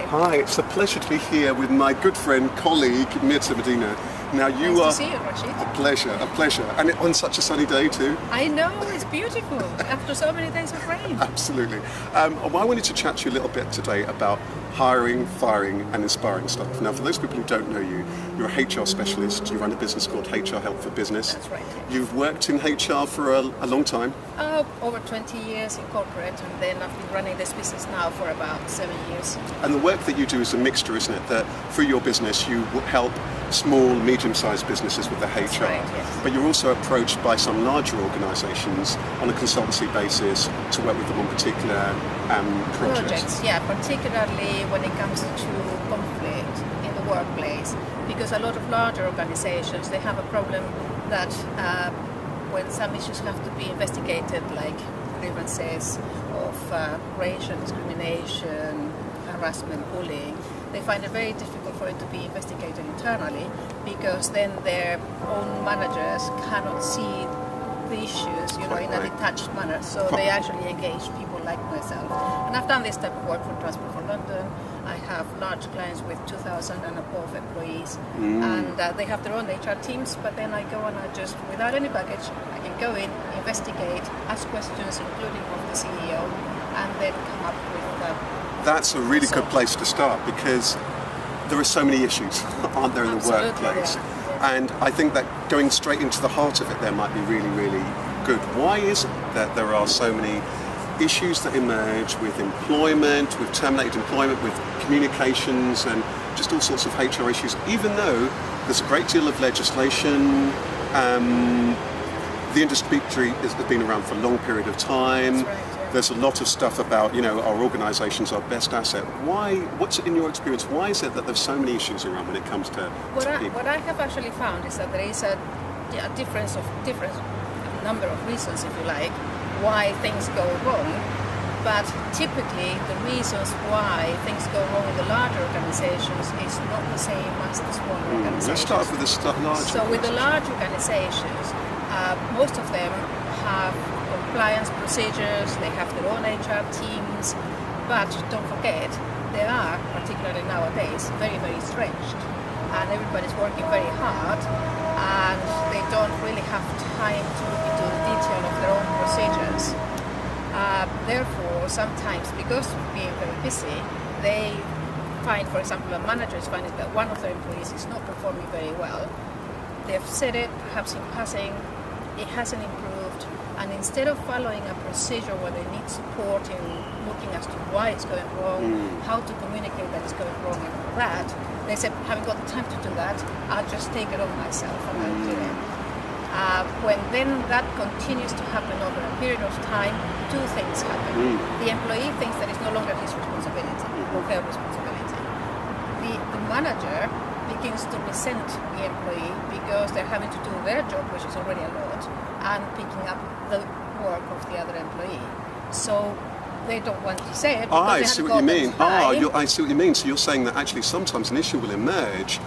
Hi, it's a pleasure to be here with my good friend, colleague, Mirtha Medina. Now you nice are... to see you, Rasheed. A pleasure, a pleasure. And on such a sunny day too. I know, it's beautiful after so many days of rain. Absolutely. Well, I wanted to chat to you a little bit today about hiring, firing and inspiring staff. Now, for those people who don't know you, you're a HR specialist. You run a business called HR Help for Business. That's right. Yes. You've worked in HR for a long time. Over 20 years in corporate, and then I've been running this business now for about 7 years. And the work that you do is a mixture, isn't it? That through your business you help small, medium-sized businesses with the HR. That's right, yes. But you're also approached by some larger organisations on a consultancy basis to work with them on particular projects. Yeah, particularly when it comes to conflict in the workplace, because a lot of larger organisations, they have a problem that when some issues have to be investigated, like grievances of racial discrimination, harassment, bullying, they find it very difficult for it to be investigated internally, because then their own managers cannot see the issues, in a detached manner. So they actually engage people like myself. And I've done this type of work for Transport for London. I have large clients with 2,000 and above employees, and they have their own HR teams, but then I go and I just, without any baggage, I can go in, investigate, ask questions, including of the CEO, and then come up with That's a really good place to start, because there are so many issues, aren't there, in the workplace? Yeah. And I think that going straight into the heart of it there might be really, really good. Why is it that there are so many issues that emerge with employment, with terminated employment, with communications and just all sorts of HR issues, even though there's a great deal of legislation, the industry has been around for a long period of time. That's right, yeah. There's a lot of stuff about, our organisations, our best asset. What's in your experience, why is it that there's so many issues around when it comes to people? What I have actually found is that there is a different number of reasons, if you like, why things go wrong. But typically the reasons why things go wrong in the larger organisations is not the same as the smaller organisations. Let's start with the large. So with the large organisations, most of them have compliance procedures, they have their own HR teams, but don't forget, they are, particularly nowadays, very, very stretched, and everybody's working very hard, and they don't really have time to look into the detail of their own procedures. Therefore, sometimes, because of being very busy, they find, for example, a manager is finding that one of their employees is not performing very well. They've said it, perhaps in passing, it hasn't improved, and instead of following a procedure where they need support in looking as to why it's going wrong, how to communicate that it's going wrong and all that, they said, haven't got the time to do that, I'll just take it on myself and I'll do it. When then that continues to happen over a period of time, two things happen. The employee thinks that it's no longer his responsibility or her responsibility. The manager begins to resent the employee because they're having to do their job, which is already a lot, and picking up the work of the other employee. So they don't want to say it. I see what you mean. I see what you mean. So you're saying that actually sometimes an issue will emerge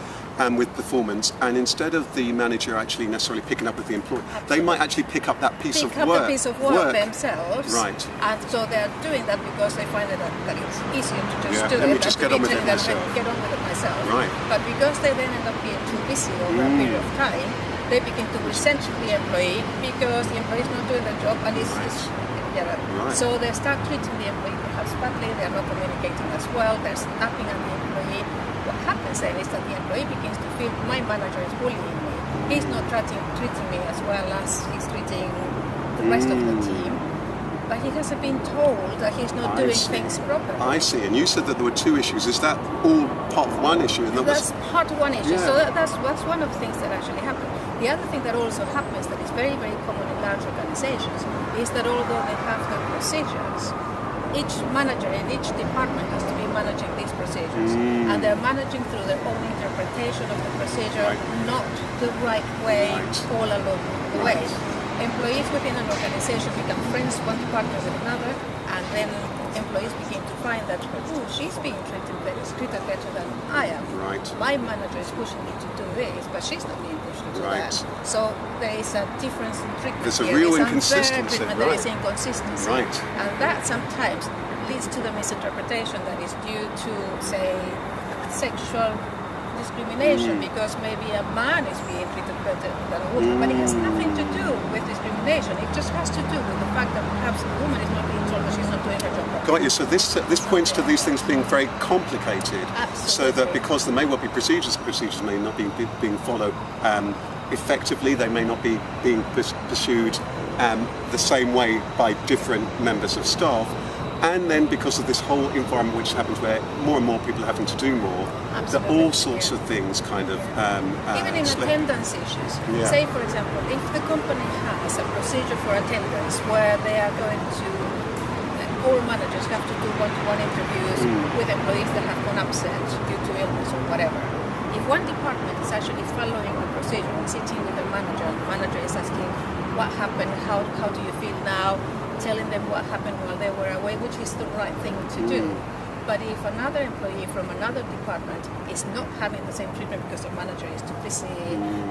with performance, and instead of the manager actually necessarily picking up with the employee, they might actually pick up that piece of work. Pick up the piece of work themselves. Right. And so they're doing that because they find that it's easier to just do let it. me just get on with it myself. Get on with it myself. Right. But because they then end up being too busy over a period of time, they begin to resent the employee because the employee is not doing their job, and Right. So they start treating the employee perhaps badly, they're not communicating as well, they're snapping at the employee. What happens then is that the employee begins to feel, my manager is bullying me. He's not treating me as well as he's treating the rest of the team. But he hasn't been told that he's not doing things properly. I see. And you said that there were two issues. Is that all part of one issue? And that's part of one issue. Yeah. So that's one of the things that actually happen. The other thing that also happens that is very, very common in large organizations is that although they have their procedures, each manager in each department has to be managing these procedures, and they're managing through their own interpretation of the procedure, not the right way all along the way. Employees within an organization become friends, want to partner with another, and then employees begin to find that, oh, she's being treated better than I am. Right. My manager is pushing me to do this, but she's not being pushed to do that. So there is a difference in treatment. There's a real inconsistency. There is inconsistency. Right. And that sometimes leads to the misinterpretation that is due to, say, sexual discrimination, because maybe a man is being treated better than a woman, but it has nothing to do with discrimination. It just has to do with the fact that perhaps the woman is not being told that she's not doing her job properly. Got you. So this points to these things being very complicated. Absolutely. So that because there may well be procedures may not be being followed effectively, they may not be being pursued the same way by different members of staff. And then because of this whole environment which happens where more and more people are having to do more, that all sorts of things kind of even in attendance issues. Yeah. Say, for example, if the company has a procedure for attendance where they are going to, all managers have to do one-to-one interviews with employees that have gone absent due to illness or whatever. If one department is actually following the procedure and sitting with the manager is asking what happened, how do you feel now, telling them what happened while they were away, which is the right thing to do. But if another employee from another department is not having the same treatment because the manager is too busy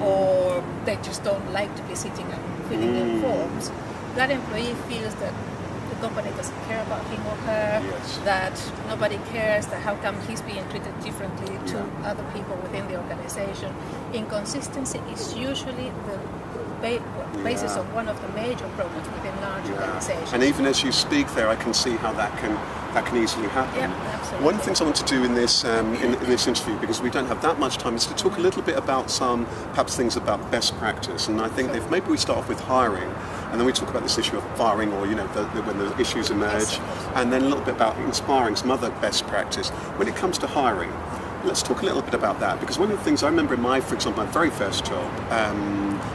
or they just don't like to be sitting and filling in forms, that employee feels that the company doesn't care about him or her, that nobody cares, that how come he's being treated differently to other people within the organization. Inconsistency is usually the basis of one of the major problems within large organizations. And even as you speak there, I can see how that can easily happen. Yeah, absolutely. One of the things I want to do in this in this interview, because we don't have that much time, is to talk a little bit about some perhaps things about best practice. And I think if maybe we start off with hiring, and then we talk about this issue of firing, or when the issues emerge, and then a little bit about inspiring some other best practice. When it comes to hiring, let's talk a little bit about that, because one of the things I remember in for example, my very first job,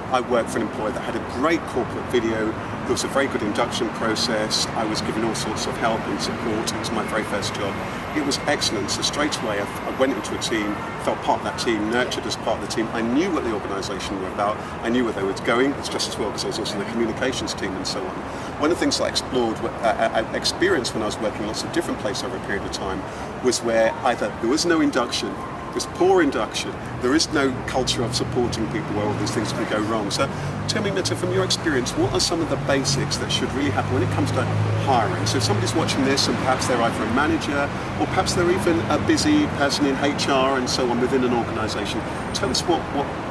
I worked for an employer that had a great corporate video. There was a very good induction process. I was given all sorts of help and support. It was my very first job. It was excellent. So straight away I went into a team, felt part of that team, nurtured as part of the team. I knew what the organisation were about. I knew where they were going. It's just as well because I was also in the communications team and so on. One of the things I explored, I experienced when I was working in lots of different places over a period of time, was where either there was no induction, there's poor induction, there is no culture of supporting people where all these things can go wrong. So tell me, Mirtha, from your experience, what are some of the basics that should really happen when it comes to hiring? So if somebody's watching this and perhaps they're either a manager or perhaps they're even a busy person in HR and so on within an organisation, tell us what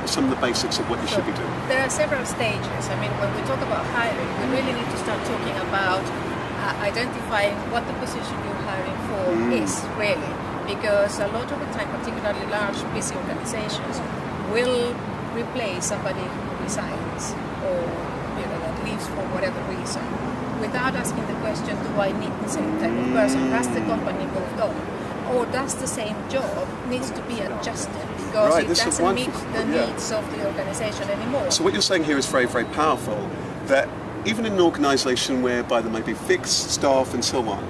some of the basics of what you should be doing. There are several stages. I mean, when we talk about hiring, we really need to start talking about identifying what the position you're hiring for is really. Because a lot of the time, particularly large, busy organizations, will replace somebody who resigns or that leaves for whatever reason, without asking the question, do I need the same type of person? Has the company moved on? Or does the same job needs to be adjusted because it doesn't meet the needs of the organization anymore? So what you're saying here is very, very powerful, that even in an organization whereby there may be fixed staff and so on,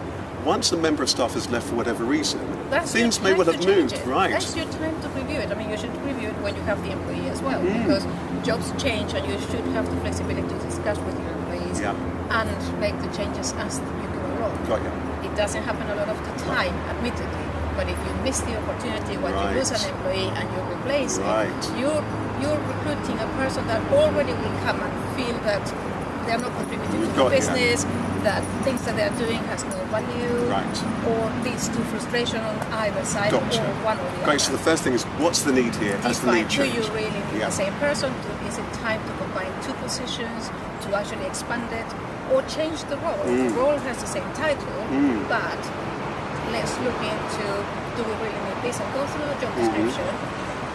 once a member of staff has left for whatever reason, things may well have moved, right? That's your time to review it. I mean, you should review it when you have the employee as well, because jobs change and you should have the flexibility to discuss with your employees and make the changes as you go along. Got you. It doesn't happen a lot of the time, admittedly, but if you miss the opportunity when you lose an employee and you replace it, you're recruiting a person that already will come and feel that they're not contributing to the business, that things that they're doing has no value, or leads to frustration on either side, or one or the other. Great, so the first thing is, what's the need here? Has the need changed? Do you really need the same person? Is it time to combine two positions, to actually expand it, or change the role? The role has the same title, but let's look into, do we really need this? And go through the job description,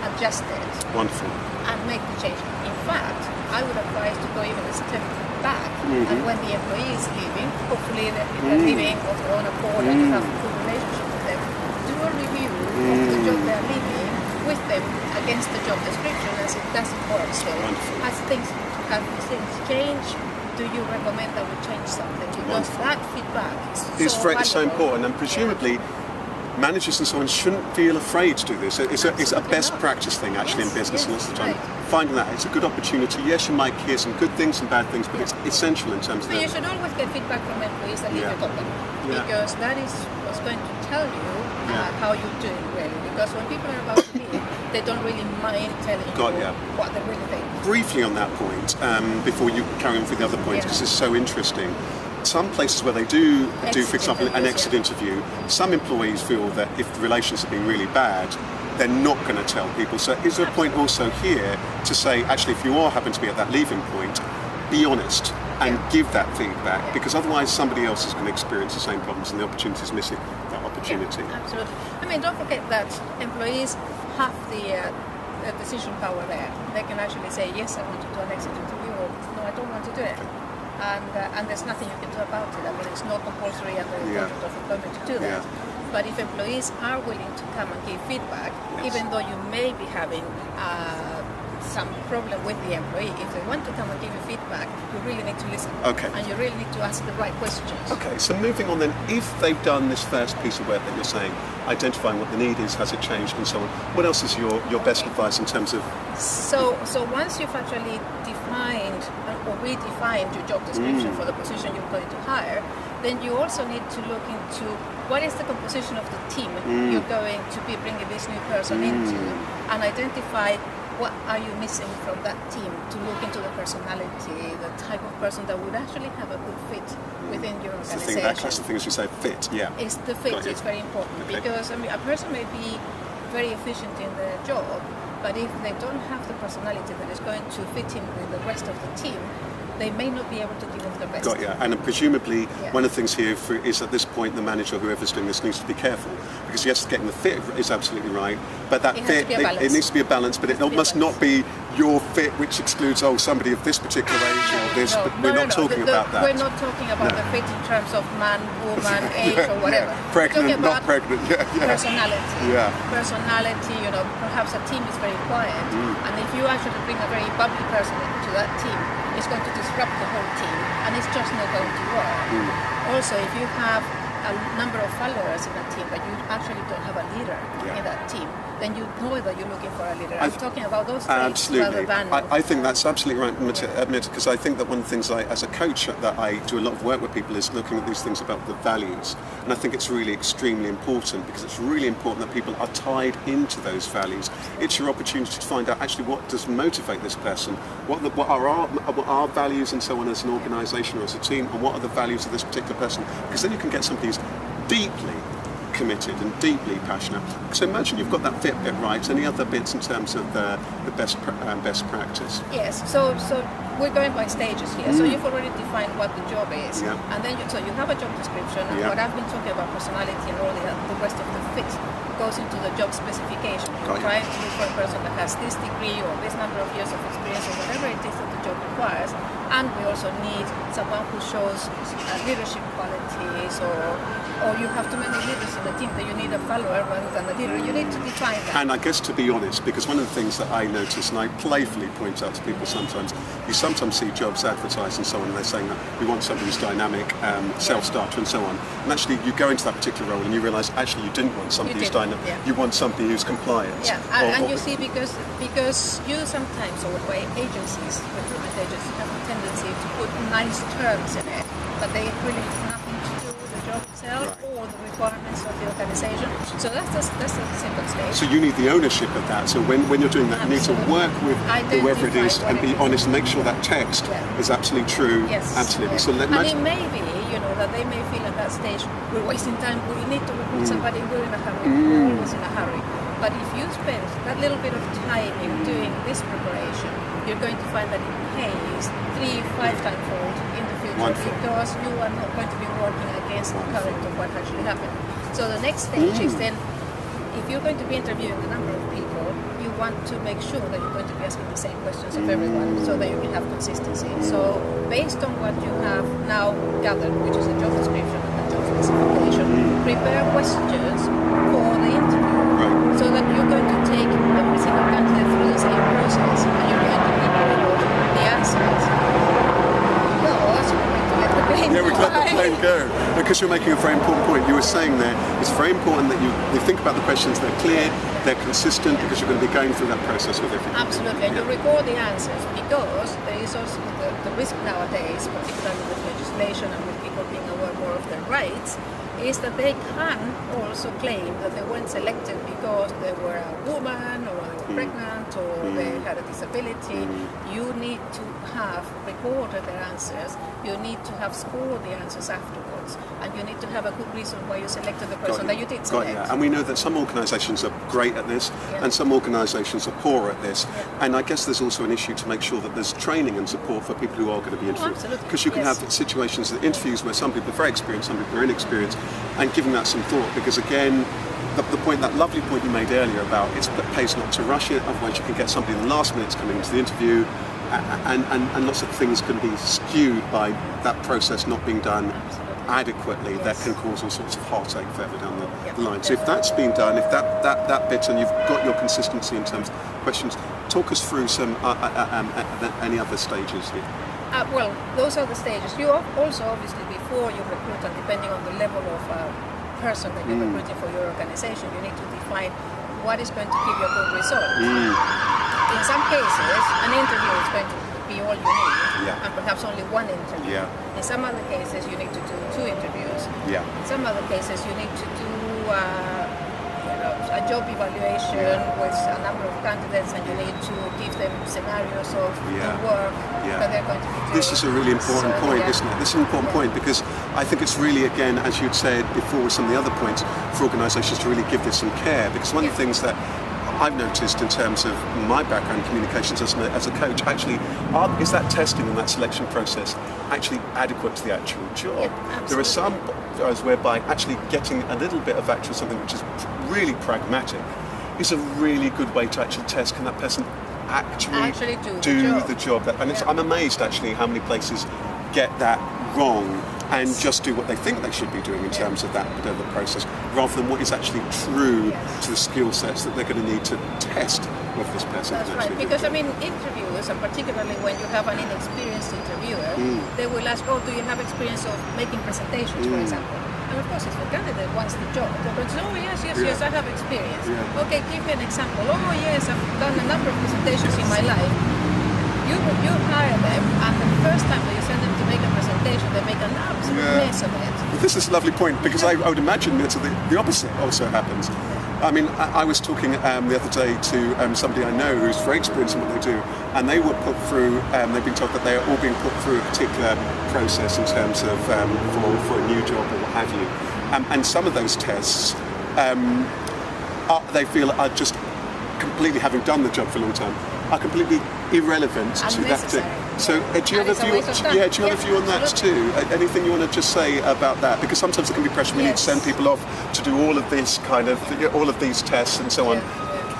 adjust it, and make the change. In fact, I would advise to go even a step back, and when the employee is leaving, hopefully they're leaving of their own accord and you have a good relationship with them, do a review of the job they're leaving with them against the job description as it doesn't work. So have things changed? Do you recommend that we change something? Because that feedback is so important, and presumably managers and so on shouldn't feel afraid to do this. It's a best practice thing actually in business lots of the time. Finding that it's a good opportunity. Yes, you might hear some good things and bad things, but it's essential in terms of you should always get feedback from employees that leave your company, because that is what's going to tell you how you're doing really. Because when people are about to leave, they don't really mind telling you what they really think. Briefly on that point, before you carry on with the other points, because it's so interesting. some places where they do, for example, an interviews, exit interview, some employees feel that if the relations have been really bad, they're not going to tell people. So is there a point also here to say, actually, if you are happen to be at that leaving point, be honest and give that feedback, because otherwise somebody else is going to experience the same problems and the opportunity is missing that opportunity. Yeah, absolutely. I mean, don't forget that employees have the decision power there. They can actually say, yes, I want to do an exit interview, or no, I don't want to do it. And there's nothing you can do about it. I mean, it's not compulsory under the contract of employment to do that. But if employees are willing to come and give feedback, even though you may be having some problem with the employee, if they want to come and give you feedback, you really need to listen. Okay. And you really need to ask the right questions. Okay, so moving on then, if they've done this first piece of work that you're saying, identifying what the need is, has it changed and so on, what else is your best advice in terms of... So once you've actually defined or redefined your job description for the position you're going to hire, then you also need to look into what is the composition of the team you're going to be bringing this new person into, and identify what are you missing from that team, to look into the personality, the type of person that would actually have a good fit within your organization. That's the thing, as you say, fit, It's the fit, it's very important, because I mean, a person may be very efficient in their job, but if they don't have the personality that is going to fit in with the rest of the team, they may not be able to give them the best. Got you. And presumably, one of the things here is at this point, the manager, whoever's doing this, needs to be careful, because yes, getting the fit is absolutely right, but that fit, it needs to be a balance, but it must not be your fit which excludes, somebody of this particular age or this, but we're not talking about that. We're not talking about the fit in terms of man, woman, age or whatever. Pregnant, not pregnant. Personality. Personality, perhaps a team is very quiet, and if you actually bring a very bubbly person into that team, it's going to disrupt the whole team, and it's just not going to work. Also, if you have a number of followers in a team, but you actually don't have a leader in that team, then you know that you're looking for a leader. I'm talking about those things rather than... I think that's absolutely right, Mirtha, because I think that one of the things as a coach that I do a lot of work with people is looking at these things about the values. And I think it's really extremely important, because it's really important that people are tied into those values. It's your opportunity to find out actually what does motivate this person, what are our values and so on as an organisation or as a team, and what are the values of this particular person, because then you can get somebody who's deeply committed and deeply passionate. So imagine you've got that fit bit right. Any other bits in terms of the best practice? Yes. So we're going by stages here. So you've already defined what the job is, and then you have a job description. And what I've been talking about, personality and all the rest of the fit, goes into the job specification. You're trying to look for a person that has this degree or this number of years of experience or whatever it is that the job requires. And we also need someone who shows leadership qualities, or you have too many leaders in the team that you need a follower rather than a leader. You need to define that. And I guess, to be honest, because one of the things that I notice, and I playfully point out to people sometimes, you sometimes see jobs advertised and so on, and they're saying that we want somebody who's dynamic, self-starter and so on. And actually you go into that particular role and you realise actually you didn't want somebody who's dynamic, you want somebody who's compliant. And you see, because you sometimes, or agencies, recruitment agencies, have a tendency to put nice terms in it, but they really have nothing to do with the job itself or the requirements of the organisation. So that's the simple stage. So you need the ownership of that. So when you're doing that, you need to work with whoever it is and be honest and make sure that text is absolutely true. Absolutely. So and it may be, that they may feel at that stage, we're wasting time, we need to recruit somebody, we're in a hurry, we're always in a hurry. But if you spend that little bit of time in doing this preparation, you're going to find that it pays 3-5 times fold in the future, because you are not going to be working against the current of what actually happened. So the next stage is then, if you're going to be interviewing a number of people, you want to make sure that you're going to be asking the same questions of everyone, so that you can have consistency. So based on what you have now gathered, which is a job description and a job specification, prepare questions for the interview, so that you're going to take every single candidate through the same process, and you're going to be able the answers. We'd let the plane go. Because you're making a very important point. You were saying there, it's very important that you think about the questions, they're clear, they're consistent, because you're going to be going through that process with everything. Absolutely, and you record the answers, because there is also the risk nowadays, particularly with legislation and with people being aware more of their rights, is that they can also claim that they weren't selected because they were a woman or they were pregnant or they had a disability. You need to have recorded their answers. You need to have scored the answers afterwards, and you need to have a good reason why you selected the person that you did select. And we know that some organisations are great at this, and some organisations are poor at this. And I guess there's also an issue to make sure that there's training and support for people who are going to be interviewed. Because you can have situations, interviews where some people are very experienced, some people are inexperienced, and giving that some thought. Because again, that lovely point you made earlier about it pays not to rush it, otherwise you can get somebody in the last minutes coming into the interview, and lots of things can be skewed by that process not being done adequately. That can cause all sorts of heartache further down the line. So if that's been done, if that bit, and you've got your consistency in terms of questions, talk us through some any other stages here. Well, those are the stages. You also, obviously, before you recruit, and depending on the level of person that you're recruiting for your organization, you need to define what is going to give you a good result. In some cases, an interview is going to be all you need, and perhaps only one interview. In some other cases, you need to do 2 interviews. In some other cases, you need to do a job evaluation with a number of candidates, and you need to give them scenarios of the work that they're going to be doing. This is a really important point, isn't it? This is an important point, because I think it's really, again, as you'd said before with some of the other points, for organisations to really give this some care. Because one of the things that I've noticed in terms of my background in communications as a coach, actually, is that testing and that selection process actually adequate to the actual job? There are some whereby actually getting a little bit of actual something which is really pragmatic is a really good way to actually test, can that person actually do the job. And I'm amazed actually how many places get that wrong and just do what they think they should be doing in terms of that bit of the process, rather than what is actually true to the skill sets that they're going to need to test with this person. That's right, because interviewers, and particularly when you have an inexperienced interviewer, they will ask, do you have experience of making presentations, for example? And of course, if the candidate wants the job, they're going to say, yes, I have experience. Okay, give me an example. Oh yes, I've done a number of presentations in my life. You hire them, and the first time that you send them to make a presentation, they make an absolute mess of it. Well, this is a lovely point, because I would imagine that the opposite also happens. I mean, I was talking the other day to somebody I know who's very experienced in what they do, and they were put through, they've been told that they are all being put through a particular process in terms of for a new job or what have you. And some of those tests, they feel are just completely, having done the job for a long time, are completely irrelevant to that thing. So do you have a view? Do you have a view on that too? Anything you want to just say about that? Because sometimes there can be pressure. We need to send people off to do all of this all of these tests and so on.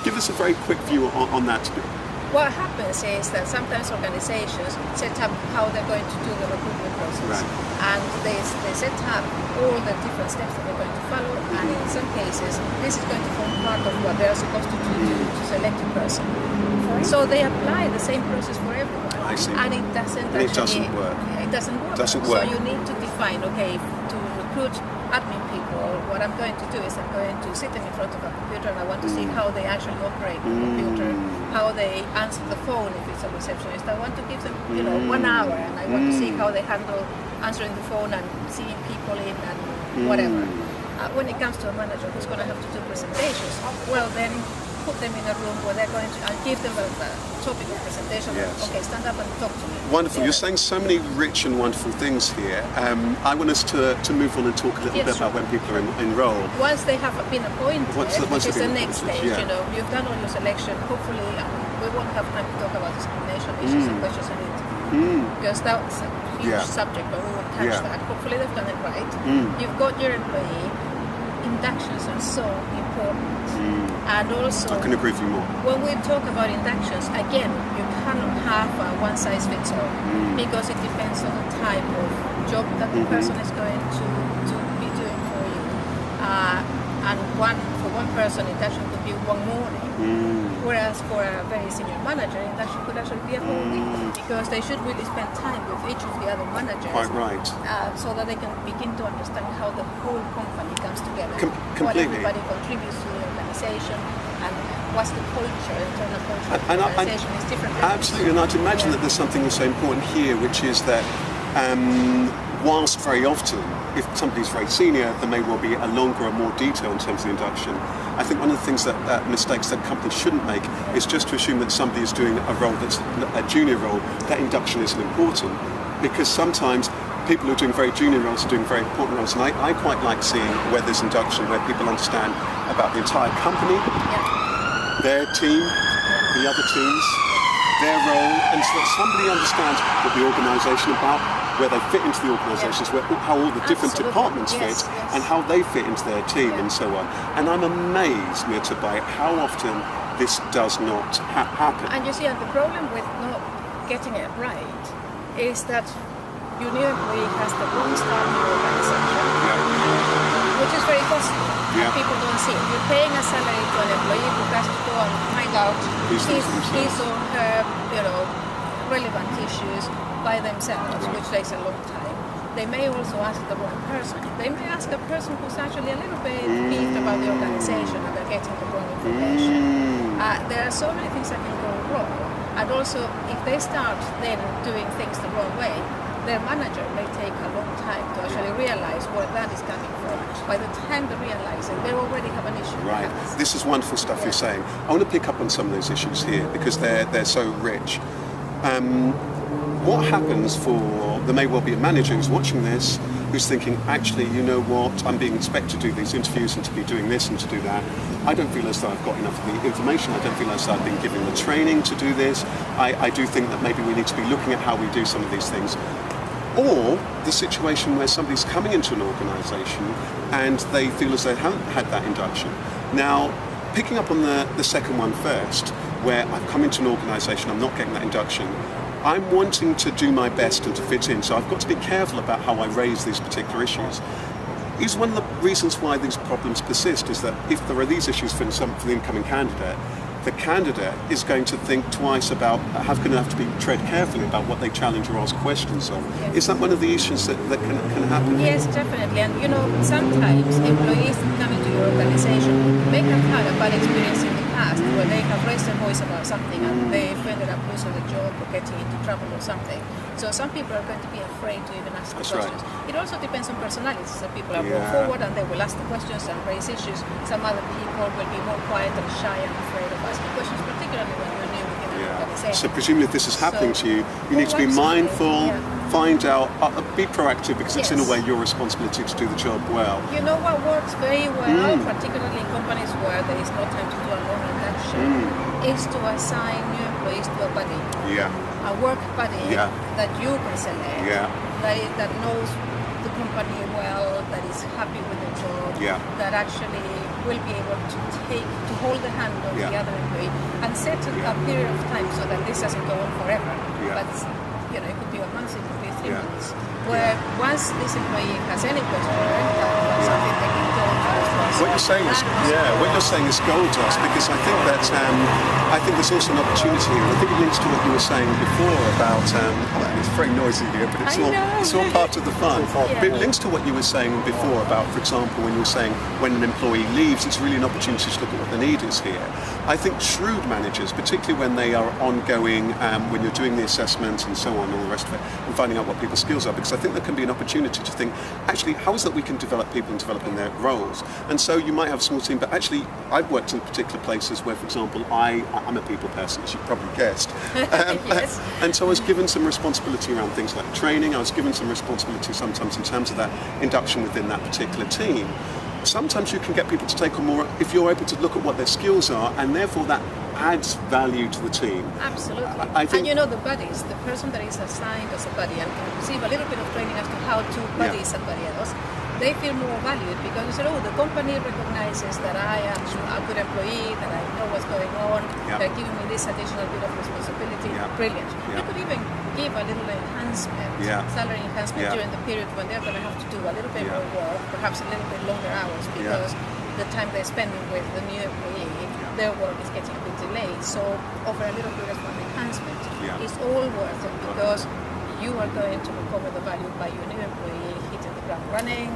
Give us a very quick view on that. What happens is that sometimes organizations set up how they're going to do the recruitment process, and they set up all the different steps that they're going to follow, and in some cases this is going to form part of what they're supposed to do to select a person. So they apply the same process for everyone, and it doesn't work. It doesn't work. So you need to define, to recruit admin people, what I'm going to do is I'm going to sit them in front of a computer, and I want to see how they actually operate the computer, how they answer the phone if it's a receptionist. I want to give them 1 hour, and I want to see how they handle answering the phone and seeing people in and whatever. When it comes to a manager who's going to have to do presentations, well then put them in a room where they're going to give them a topic of presentation. Okay, stand up and talk to me. Wonderful. You're saying so many rich and wonderful things here. I want us to move on and talk a little bit about when people are enrolled. Once they have been appointed, which is the next stage, you've done all your selection. Hopefully, we won't have time to talk about discrimination issues and questions and interview, because that's a huge subject, but we will touch that. Hopefully, they've done it right. You've got your employee. Inductions are so important. And also, I can agree with you more. When we talk about inductions, again, you cannot have a one-size-fits-all, because it depends on the type of job that the person is going to be doing for you. And for one person, induction could be one morning, whereas for a very senior manager, induction could actually be a whole week, because they should really spend time with each of the other managers. Quite right. So that they can begin to understand how the whole company comes together, what completely. everybody contributes to the organization, and what's the culture, internal culture of the organization is different. Absolutely, and I'd imagine that there's something also important here, which is that whilst very often if somebody's very senior, there may well be a longer or more detail in terms of the induction. I think one of the things mistakes that companies shouldn't make is just to assume that somebody is doing a role that's a junior role, that induction isn't important. Because sometimes people who are doing very junior roles are doing very important roles. And I quite like seeing where there's induction, where people understand about the entire company, their team, the other teams, their role, and so that somebody understands what the organisation is about, where they fit into the organisations, how all the different departments fit, and how they fit into their team, and so on. And I'm amazed, Mirtha, by how often this does not happen. And you see, the problem with not getting it right is that your new employee has the wrong start in your organisation, which is very costly. People don't see it. You're paying a salary to an employee who has to go and find out his or her, relevant issues by themselves, which takes a long time. They may also ask the wrong person. They may ask a person who's actually a little bit peeved about the organisation and they're getting the wrong information. There are so many things that can go wrong. And also, if they start then doing things the wrong way, their manager may take a long time to actually realize where that is coming from. By the time they realize it, they already have an issue. Right. This is wonderful stuff you're saying. I want to pick up on some of those issues here because they're so rich. What happens for, there may well be a manager who's watching this, who's thinking, actually, you know what, I'm being expected to do these interviews and to be doing this and to do that. I don't feel as though I've got enough of the information. I don't feel as though I've been given the training to do this. I do think that maybe we need to be looking at how we do some of these things. Or the situation where somebody's coming into an organisation and they feel as they haven't had that induction. Now, picking up on the second one first, where I've come into an organisation, I'm not getting that induction, I'm wanting to do my best and to fit in, so I've got to be careful about how I raise these particular issues. Is one of the reasons why these problems persist is that if there are these issues for the incoming candidate, the candidate is going to think twice about, going to have to be tread carefully about what they challenge or ask questions on. Yes. Is that one of the issues that can happen? Yes, definitely. And sometimes employees coming to your organisation may have had a bad experience in the past where they have raised their voice about something and they've ended up losing the job or getting into trouble or something. So some people are going to be afraid to even ask the questions. Right. It also depends on personalities. Some people are more forward and they will ask the questions and raise issues. Some other people will be more quiet and shy and afraid of asking questions, particularly when you're new within an organisation. So presumably if this is happening to you, you need to be mindful, find out, be proactive because it's in a way your responsibility to do the job well. You know what works very well, particularly in companies where there is no time to do a long induction, is to assign new employees to a buddy. A work buddy that you can select, that knows the company well, that is happy with the job, that actually will be able to hold the hand of the other employee and set a period of time so that this doesn't go on forever. But it could be a month, it could be 3 months. Where once this employee has any question or any doubt about something, they can go to this person. What you're saying is gold to us because I think that I think there's also an opportunity here. I think it links to what you were saying before about it's very noisy here, but it's all part of the fun. But it links to what you were saying before about, for example, when you were saying when an employee leaves, it's really an opportunity to look at what the need is here. I think shrewd managers, particularly when they are ongoing, when you're doing the assessments and so on, all the rest of it, and finding out what people's skills are, because I think there can be an opportunity to think, actually, how is it that we can develop people and develop in their roles? And so you might have a small team, but actually, I've worked in particular places where, for example, I'm a people person, as you've probably guessed. And so I was given some responsibility around things like training. I was given some responsibility sometimes in terms of that induction within that particular team. Sometimes you can get people to take on more if you're able to look at what their skills are, and therefore that adds value to the team. Absolutely. And the buddies, the person that is assigned as a buddy and can receive a little bit of training as to how to buddy somebody else, they feel more valued because they say, the company recognizes that I am a good employee, that I know what's going on, they're giving me this additional bit of responsibility. Brilliant. You could even give a little enhancement, salary enhancement during the period when they're going to have to do a little bit more work, perhaps a little bit longer hours because the time they're spending with the new employee, their work is getting a bit delayed. So offer a little bit of an enhancement. It's all worth it because you are going to recover the value by your new employee hitting the ground running,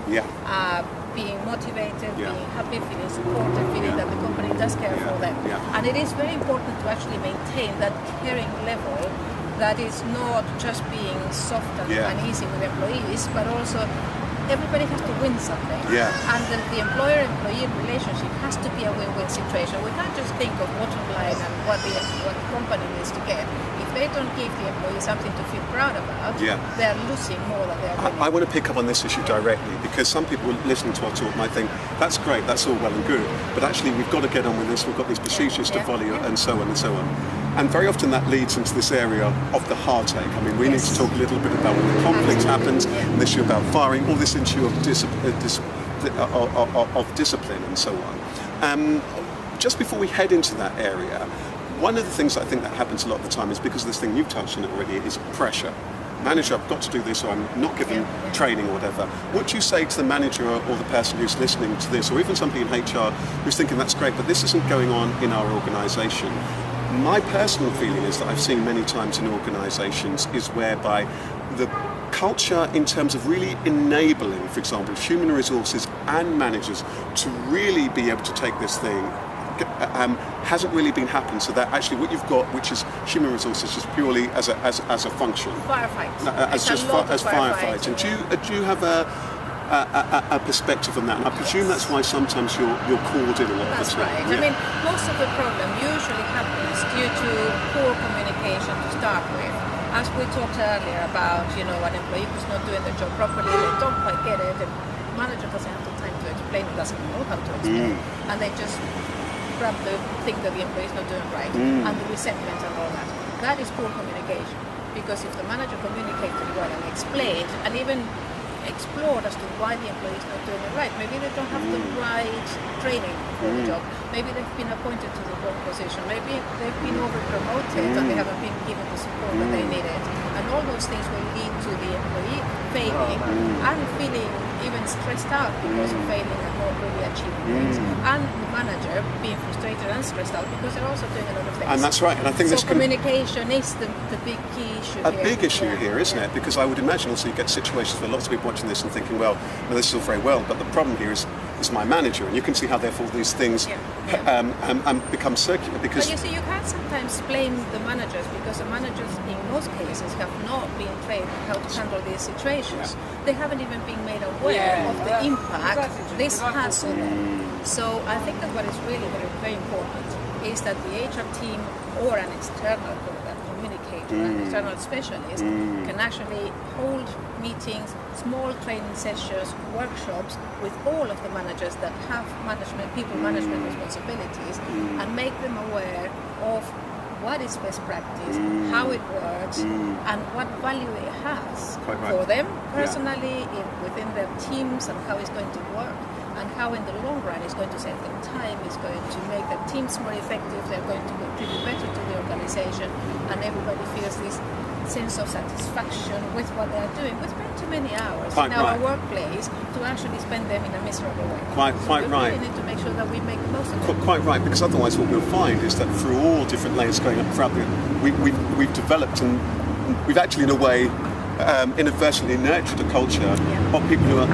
being motivated, being happy, feeling supported, feeling that the company does care for them. And it is very important to actually maintain that caring level that is not just being soft and easy with employees, but also everybody has to win something. Yeah. And the employer-employee relationship has to be a win-win situation. We can't just think of bottom line and what the company needs to get. If they don't give the employee something to feel proud about, they're losing more than they're winning. I want to pick up on this issue directly, because some people listening to our talk might think, that's great, that's all well and good, but actually we've got to get on with this, we've got these procedures to follow, and so on and so on. And very often that leads into this area of the heartache. I mean, we need to talk a little bit about when the conflict happens, an issue about firing, all this issue of discipline and so on. Just before we head into that area, one of the things I think that happens a lot of the time is because of this thing you've touched on it already, is pressure. Manager, I've got to do this, or I'm not given training or whatever. What do you say to the manager or the person who's listening to this, or even somebody in HR who's thinking that's great, but this isn't going on in our organisation? My personal feeling is that I've seen many times in organisations is whereby the culture in terms of really enabling, for example, human resources and managers to really be able to take this thing hasn't really been happening. So that actually what you've got, which is human resources, just purely as a function. Firefights. As firefights. And do you have a perspective on that? And I presume that's why sometimes you're called in a lot of the time. That's right. I mean, most of the problem usually happens due to poor communication to start with. As we talked earlier about, an employee who's not doing their job properly, they don't quite get it, the manager doesn't have the time to explain, doesn't know how to explain, and they just grab the thing that the employee is not doing right, and the resentment and all that. That is poor communication, because if the manager communicated well and explained, and even explored as to why the employee is not doing it right, maybe they don't have the right training for the job, maybe they've been appointed to the wrong position, maybe they've been over-promoted and they haven't been given the support that they needed, and all those things will lead to the employee failing and feeling even stressed out because of failing and not really achieving things, and the manager being frustrated and stressed out because they're also doing a lot of things. And that's right, and I think so communication is the big key issue here. A big issue here, isn't it? Because I would imagine also you get situations where lots of people watching this and thinking, well, this is all very well, but the problem here is my manager, and you can see how therefore these things become circular. Because but you see, you can't sometimes blame the managers, because the managers in most cases have not been trained how to handle these situations. They haven't even been made aware of the impact this has on them. So I think that what is really very, very important is that the HR team or an external communicator, an external specialist, can actually hold meetings, small training sessions, workshops with all of the managers that have people management responsibilities, and make them aware of what is best practice, how it works, and what value it has for them personally, within their teams, and how it's going to work, and how in the long run it's going to save them time, it's going to make their teams more effective, they're going to contribute better to the organization, and everybody feels this sense of satisfaction with what they're doing. We spend too many hours in our workplace to actually spend them in a miserable way. Quite we right. We really need to make sure that we make the most of it. Quite right, because otherwise what we'll find is that through all different layers going up throughout we've developed, and we've actually in a way inadvertently nurtured a culture of people who are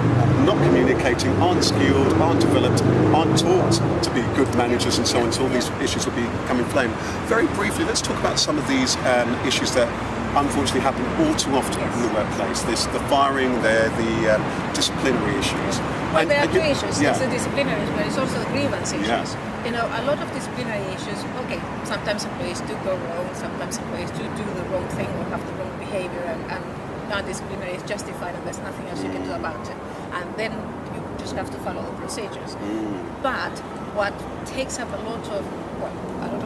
not communicating, aren't skilled, aren't developed, aren't taught to be good managers, and so on. So all these issues will become inflamed. Very briefly, let's talk about some of these issues that unfortunately happen all too often in the workplace. The firing, the disciplinary issues. Well, there are two issues. There's the disciplinary, but it's also the grievance issues. A lot of disciplinary issues, sometimes employees do go wrong, sometimes employees do the wrong thing or have the wrong behavior, and non-disciplinary is justified and there's nothing else you can do about it. And then you just have to follow the procedures. But what takes up a lot of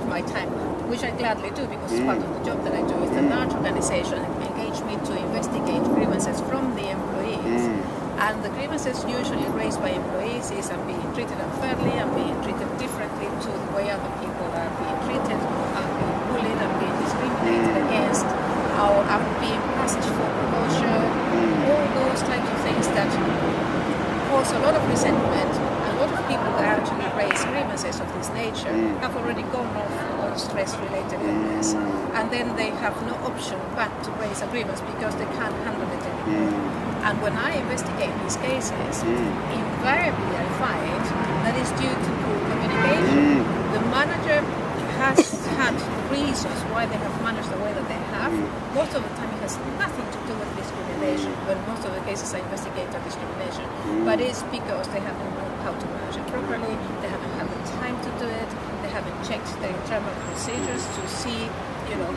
my time, which I gladly do because it's part of the job that I do, is the large organization engage me to investigate grievances from the employees. And the grievances usually raised by employees is I'm being treated unfairly, I'm being treated differently to the way other people are being treated, I'm being bullied, I'm being discriminated against, or I'm being asked for promotion, all those types of things that cause a lot of resentment. A lot of people that actually raise grievances of this nature have already gone off on stress-related illness, and then they have no option but to raise a grievance because they can't handle it anymore. And when I investigate these cases, invariably I find that is due to poor communication. The manager has had reasons why they have managed the way that they have. Most of the time it has nothing to do with discrimination. discrimination, when most of the cases I investigate are discrimination, but it's because they haven't known how to manage it properly, they haven't had the time to do it, they haven't checked their internal procedures to see,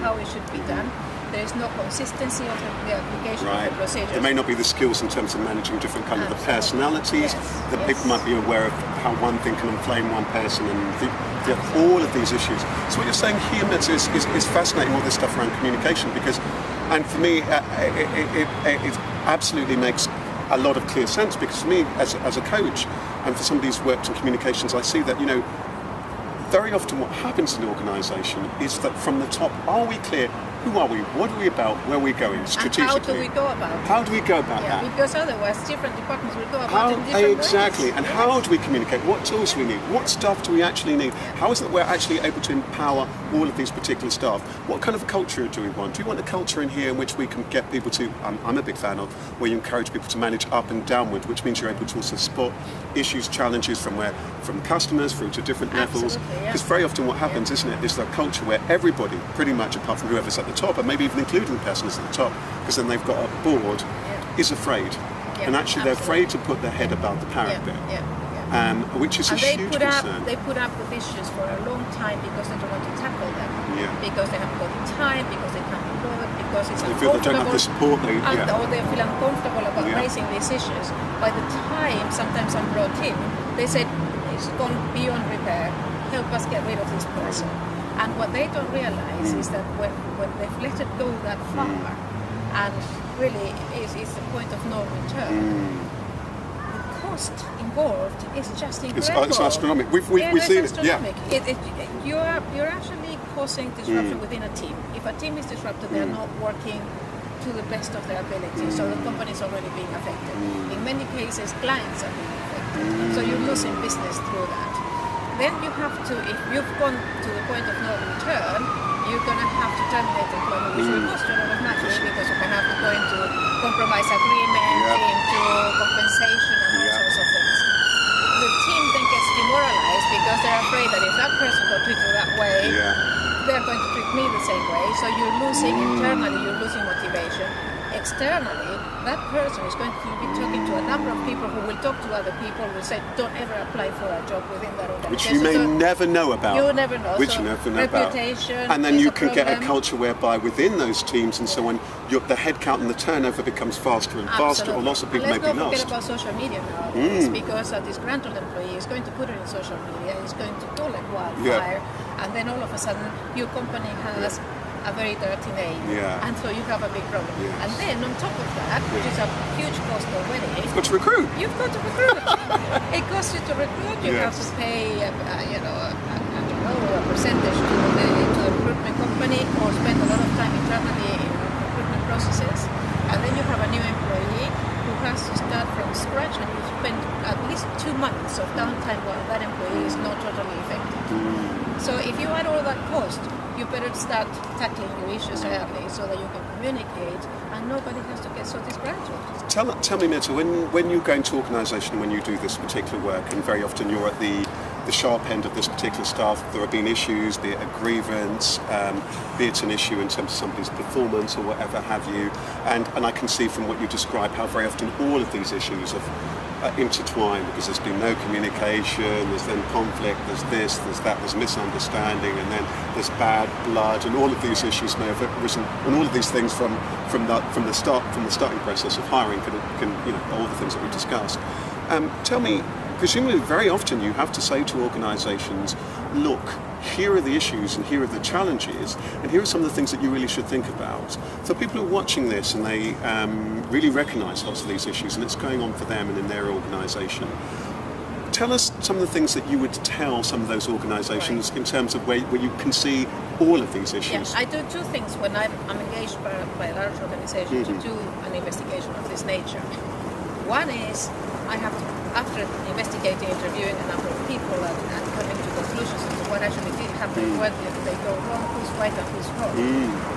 how it should be done. There is no consistency of the application of the procedures. There may not be the skills in terms of managing different kind of the personalities, that people might be aware of how one thing can inflame one person and all of these issues. So what you're saying here, Mirtha, is fascinating, all this stuff around communication, because, and for me, it absolutely makes a lot of clear sense, because for me, as a coach, and for somebody who's worked in communications, I see that, very often what happens in an organisation is that from the top, are we clear? Who are we? What are we about? Where are we going strategically? And how do we go about it? How do we go about that? Because otherwise different departments will go about it in different exactly. ways. And how do we communicate? What tools do we need? What staff do we actually need? How is it that we're actually able to empower all of these particular staff? What kind of a culture do we want? Do we want a culture in here in which we can get people to, I'm a big fan of, where you encourage people to manage up and downward, which means you're able to also spot issues, challenges from customers through to different levels. Because very often what happens, isn't it, is that culture where everybody, pretty much apart from whoever's at the top, and maybe even including the person who's at the top, because then they've got a board, is afraid. And actually they're afraid to put their head above the parapet, which is a huge concern. They put up with issues for a long time because they don't want to tackle them. Because they haven't got the time, because they can't be bothered, because it's they feel they don't have the support. Or they feel uncomfortable about raising these issues. By the time sometimes I'm brought in, they said, it's gone beyond repair, help us get rid of this person. And what they don't realize is that when they've let it go that far, and really is the point of no return, the cost involved is just incredible. It's astronomical. We've seen it. You're actually causing disruption within a team. If a team is disrupted, they are not working to the best of their ability, so the company is already being affected. In many cases, clients are being affected, so you're losing business through that. Then you have to, if you've gone to the point of no return, you're going to have to terminate employment, which will cost you a lot of money, because you can have to go into compromise agreement, into compensation and all sorts of things. The team then gets demoralized because they're afraid that if that person got treated that way, they're going to treat me the same way. So you're losing internally, you're losing motivation. Externally, that person is going to be talking to a number of people who will talk to other people, will say, don't ever apply for a job within that organization. Which you may never know about. You'll never know. Which you never know about. And then you can get a culture whereby within those teams and so on, the headcount and the turnover becomes faster and faster, or lots of people may be lost. Let's not forget about social media nowadays, because a disgruntled employee is going to put it in social media, is going to go like wildfire, and then all of a sudden your company has a very dirty name, and so you have a big problem. And then on top of that, which is a huge cost already, you've got to recruit. It costs you to recruit. You have to pay, a percentage to the recruitment company, or spend a lot of time internally in recruitment processes. And then you have a new employee who has to start from scratch, and you spend at least 2 months of downtime while that employee is not totally effective. So if you add all that cost, you better start tackling your issues early so that you can communicate and nobody has to get so disgruntled. Tell me, Mirtha, when you go into organisation, when you do this particular work, and very often you're at the sharp end of this particular staff, there have been issues, be it a grievance, be it an issue in terms of somebody's performance or whatever have you, and I can see from what you describe how very often all of these issues are intertwined, because there's been no communication, there's then conflict, there's this, there's that, there's misunderstanding, and then there's bad blood, and all of these issues may have arisen, and all of these things from the starting process of hiring can all the things that we discussed. Tell me, presumably very often you have to say to organisations, look, here are the issues and here are the challenges, and here are some of the things that you really should think about. So people are watching this and they really recognise lots of these issues, and it's going on for them and in their organisation. Tell us some of the things that you would tell some of those organisations in terms of where you can see all of these issues. I do two things when I'm engaged by a large organisation to do an investigation of this nature. One is I have to, after investigating, interviewing a number of people and coming to conclusions as to what actually did happen, where did they go wrong, who's right and who's wrong.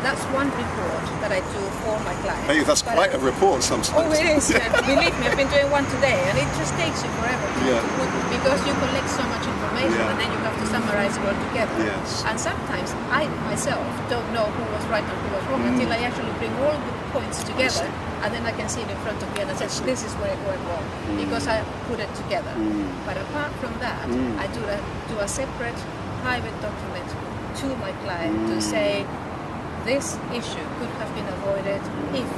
That's one report that I do for my clients. Hey, that's quite a report sometimes. Oh, it is. Believe me, I've been doing one today, and it just takes you forever to put, because you collect so much information and then you have to summarize it all together. And sometimes I myself don't know who was right and who was wrong until I actually bring all the points together, and then I can see it in front of me and I say, this is where it went wrong, because I put it together. But apart from that, I do a separate private document to my client to say, this issue could have been avoided if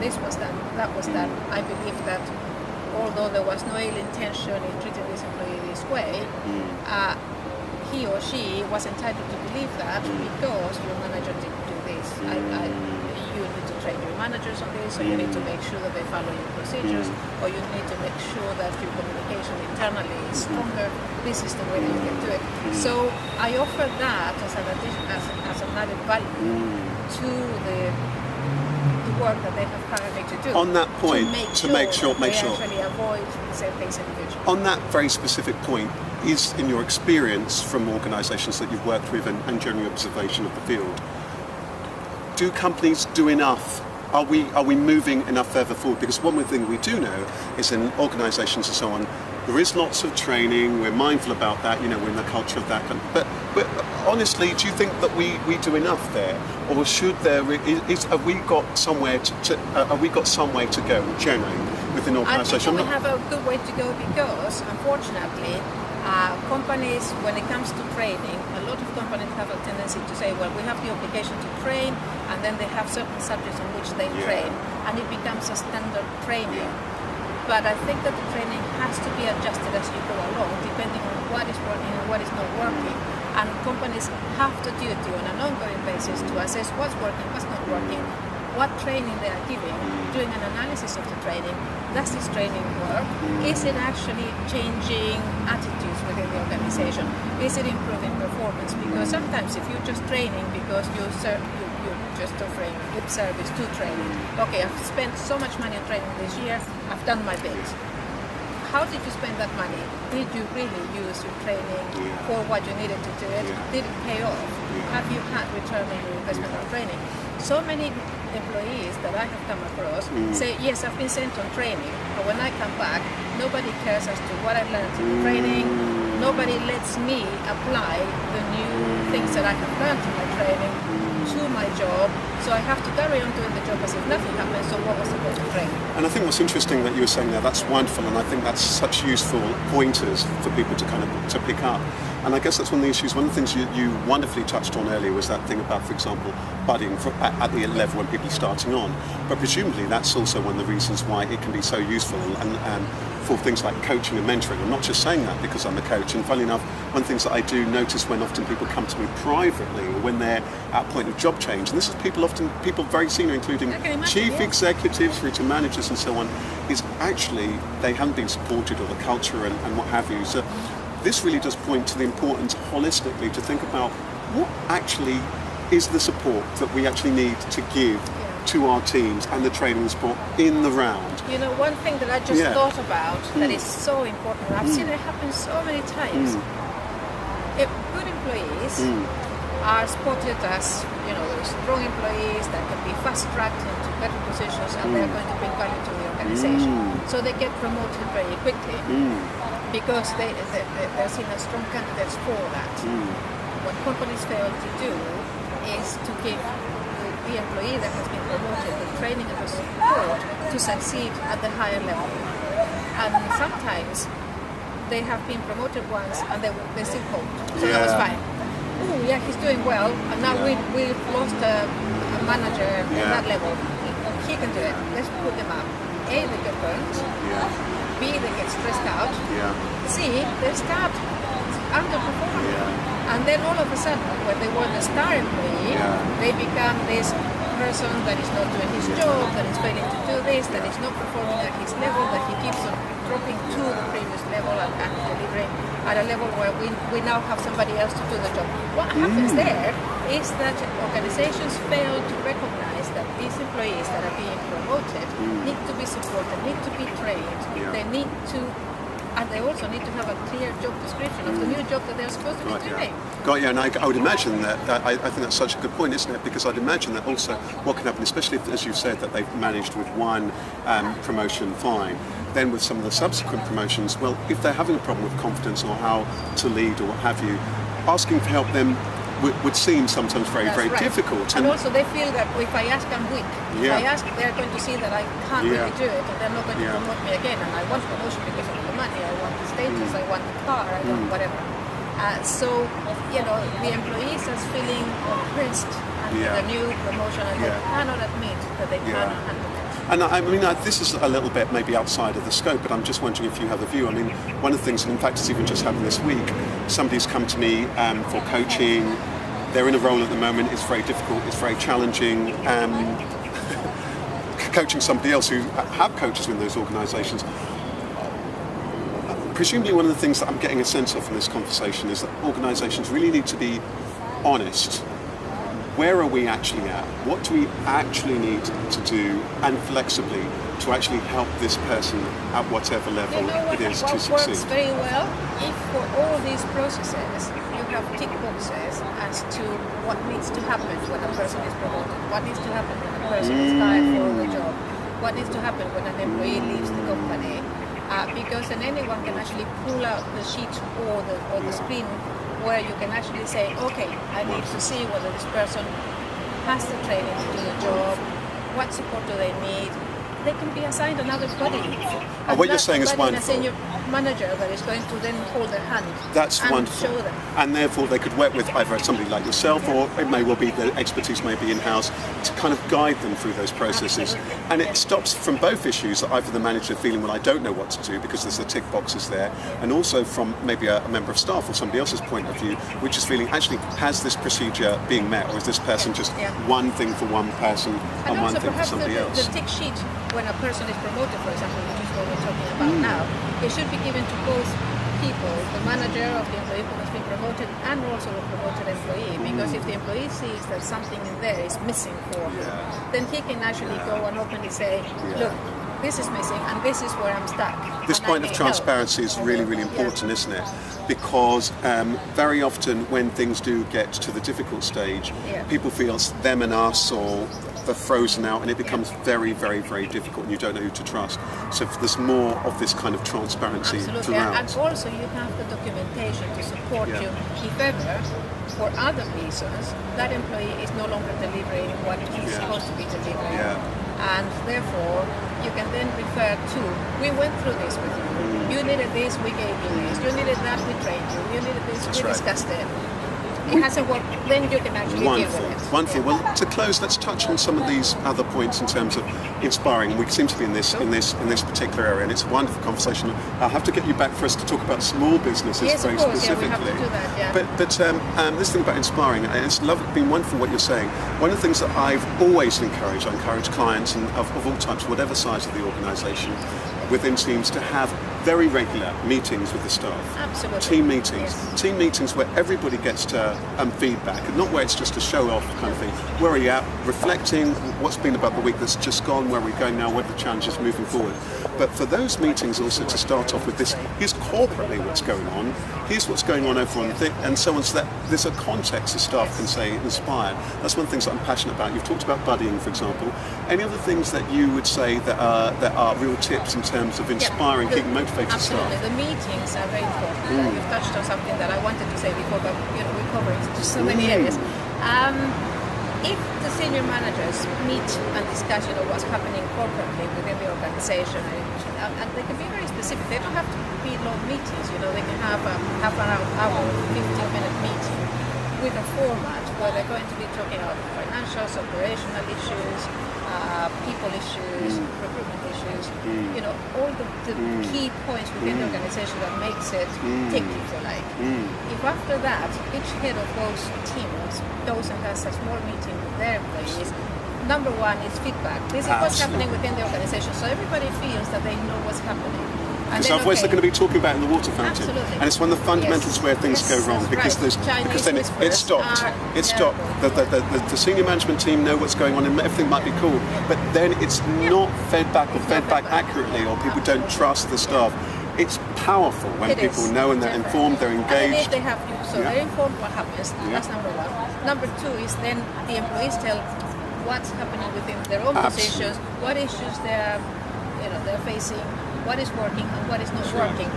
this was done, that was done. I believe that although there was no ill intention in treating this employee this way, he or she was entitled to believe that because your manager didn't do this. You need to train your managers on this, or you need to make sure that they follow your procedures, or you need to make sure that your communication internally is stronger. This is the way that you can do it. So I offer that as an addition, as an added value to the work that they have currently to do. On that point, to make sure actually avoid the same things in the future. On that very specific point, is in your experience from organisations that you've worked with and general observation of the field, do companies do enough? Are we moving enough further forward? Because one thing we do know is in organisations and so on, there is lots of training. We're mindful about that. We're in the culture of that. But honestly, do you think that we do enough there, or should there? Have we got somewhere some way to go generally within organisation? I think we have a good way to go because, unfortunately, companies, when it comes to training, a lot of companies have a tendency to say, well, we have the obligation to train, and then they have certain subjects on which they train, and it becomes a standard training. But I think that the training has to be adjusted as you go along, depending on what is working and what is not working. And companies have the duty on an ongoing basis to assess what's working, what's not working, what training they are giving, doing an analysis of the training. Does this training work? Is it actually changing attitudes within the organization? Is it improving performance? Because sometimes if you're just training because you're just offering lip service to training, okay, I've spent so much money on training this year, I've done my bit. How did you spend that money? Did you really use your training for what you needed to do it? Did it pay off? Have you had return on your investment on training? So many employees that I have come across say, yes, I've been sent on training, but when I come back, nobody cares as to what I learned in the training. Nobody lets me apply the new things that I have learned in my training to my job, so I have to carry on doing the job as if nothing happened. So what was the point of training? And I think what's interesting that you were saying there, that's wonderful, and I think that's such useful pointers for people to pick up. And I guess that's one of the issues. One of the things you wonderfully touched on earlier was that thing about, for example, budding at the level when people are starting on. But presumably that's also one of the reasons why it can be so useful and for things like coaching and mentoring. I'm not just saying that because I'm a coach. And funnily enough, one of the things that I do notice when often people come to me privately or when they're at a point of job change, and this is people very senior, including chief executives through to managers and so on, is actually they haven't been supported, or the culture and what have you. So this really does point to the importance holistically to think about what actually is the support that we actually need to give to our teams and the training and support in the round. You know, one thing that I just thought about that is so important, I've seen it happen so many times. If good employees are spotted as, strong employees that can be fast-tracked into better positions and they're going to bring value to the organization. So they get promoted very quickly because they're seen as strong candidates for that. What companies fail to do is to give the employee that has been promoted the training and the support to succeed at the higher level. And sometimes they have been promoted once and they still hold. So that was fine. Oh yeah, he's doing well, and now we've lost a manager at that level. He can do it. Let's put them up. A, they get burnt. B, they get stressed out. C, they start underperforming. And then all of a sudden, when they were the star employee, they become this person that is not doing his job, that is failing to do this, that is not performing at his level, that he keeps on dropping to the previous level and delivering at a level where we now have somebody else to do the job. What happens there is that organizations fail to recognize that these employees that are being promoted need to be supported, need to be trained, they need to. And they also need to have a clear job description of the new job that they're supposed to be doing. Got you, and I would imagine that, I think that's such a good point, isn't it? Because I'd imagine that also what can happen, especially if, as you've said, that they've managed with one promotion, fine. Then with some of the subsequent promotions, well, if they're having a problem with confidence or how to lead or what have you, asking for help then would seem sometimes very, very difficult. And also they feel that if I ask, I'm weak. If I ask, they're going to see that I can't really do it, and they're not going to promote me again. And I want promotion because of the money, I want the status, I want the car, I want whatever. So, the employees are feeling oppressed and the new promotion, and they cannot admit that they cannot handle it. And I mean, this is a little bit maybe outside of the scope, but I'm just wondering if you have a view. I mean, one of the things, and in fact it's even just happened this week, somebody's come to me for coaching. They're in a role at the moment, it's very difficult, it's very challenging. Coaching somebody else who have coaches in those organisations. Presumably one of the things that I'm getting a sense of from this conversation is that organisations really need to be honest. Where are we actually at? What do we actually need to do, and flexibly, to actually help this person at whatever level it is to succeed? What works very well, if for all these processes you have tick boxes as to what needs to happen when a person is promoted, what needs to happen when a person is hired for a job, what needs to happen when an employee leaves the company, because then anyone can actually pull out the sheet or the screen where you can actually say, okay, I need to see whether this person has the training to do the job, what support do they need. They can be assigned another body. And what you're saying is wonderful. A senior manager that is going to then hold their hand. That's and wonderful. Show them. And therefore they could work with either somebody like yourself, or it may well be the expertise may be in-house, to kind of guide them through those processes. Absolutely. And it stops from both issues, either the manager feeling, well, I don't know what to do because there's the tick boxes there, and also from maybe a member of staff or somebody else's point of view, which is feeling, actually, has this procedure being met, or is this person just one thing for one person and one thing for somebody else? The tick sheet, when a person is promoted, for example, which is what we're talking about now, it should be given to both people, the manager of the employee who has been promoted and also the promoted employee, because if the employee sees that something in there is missing for him, then he can actually go and openly say, look, this is missing and this is where I'm stuck. This point of transparency is really, really important, isn't it? Because very often when things do get to the difficult stage, people feel it's them and us, or they're frozen out, and it becomes very, very, very difficult, and you don't know who to trust. So there's more of this kind of transparency throughout. And also you have the documentation to support you if ever, for other reasons, that employee is no longer delivering what he's supposed to be delivering. And therefore, you can then refer to, we went through this with you. You needed this, we gave you this. You needed that, we trained you. You needed this, we discussed it. It hasn't worked, then you can actually deal with it. Wonderful. Well, to close, let's touch on some of these other points in terms of inspiring. We seem to be in this particular area, and it's a wonderful conversation. I'll have to get you back for us to talk about small businesses very specifically. Yeah, we have to do that, But this thing about inspiring, it's been wonderful what you're saying. One of the things that I've always encouraged, I encourage clients and of all types, whatever size of the organisation, within teams, to have very regular meetings with the staff. Absolutely. Team meetings. Team meetings where everybody gets to feedback, and not where it's just a show-off kind of thing. Where are you at? Reflecting what's been about the week that's just gone, where are we going now, what are the challenges moving forward. But for those meetings also to start off with this, here's corporately what's going on, here's what's going on over on and so on, so that there's a context the staff can say inspired. That's one of the things that I'm passionate about. You've talked about buddying, for example. Any other things that you would say that are real tips in terms of inspiring, keeping motivated absolutely. staff? The meetings are very important. You've touched on something that I wanted to say before, but we're covering just so many areas. If the senior managers meet and discuss, what's happening corporately within the organization, and they can be very specific. They don't have to be long meetings. They can have a half an hour, 15-minute meeting with a format where they're going to be talking about financials, operational issues, people issues, recruitment issues. All the key points within the organization that makes it tick, if you like. If after that, each head of those teams goes and has a small meeting with their employees, number one is feedback. This is what's happening within the organization, so everybody feels that they know what's happening. Because otherwise they're going to be talking about it in the water fountain. Absolutely. And it's one of the fundamentals where things go wrong, because then it stopped. It stopped. The senior management team know what's going on and everything might be cool, but then it's not fed back or fed back accurately, or people don't trust the staff. It's powerful when people know and they're informed, they're engaged. And if they have they're informed what happens. That's number one. Number two is then the employees tell what's happening within their own positions, what issues they're facing, what is working and what is not working.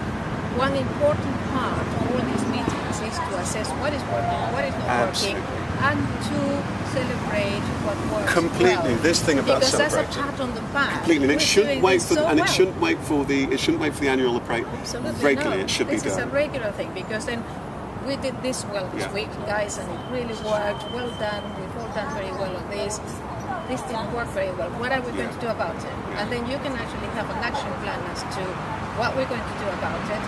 One important part of all these meetings is to assess what is working, what is not networking, and to celebrate what works Completely. well. This thing about because celebrating. That's a pat on the back. Completely, and it shouldn't wait for it shouldn't wait for the annual appraisal. Absolutely Regularly, no. it should be This is done. a regular thing, because then we did this well this week, guys, and it really worked. Well done. We've all done very well on this. This didn't work very well. What are we going to do about it? And then you can actually have an action plan as to what we're going to do about it,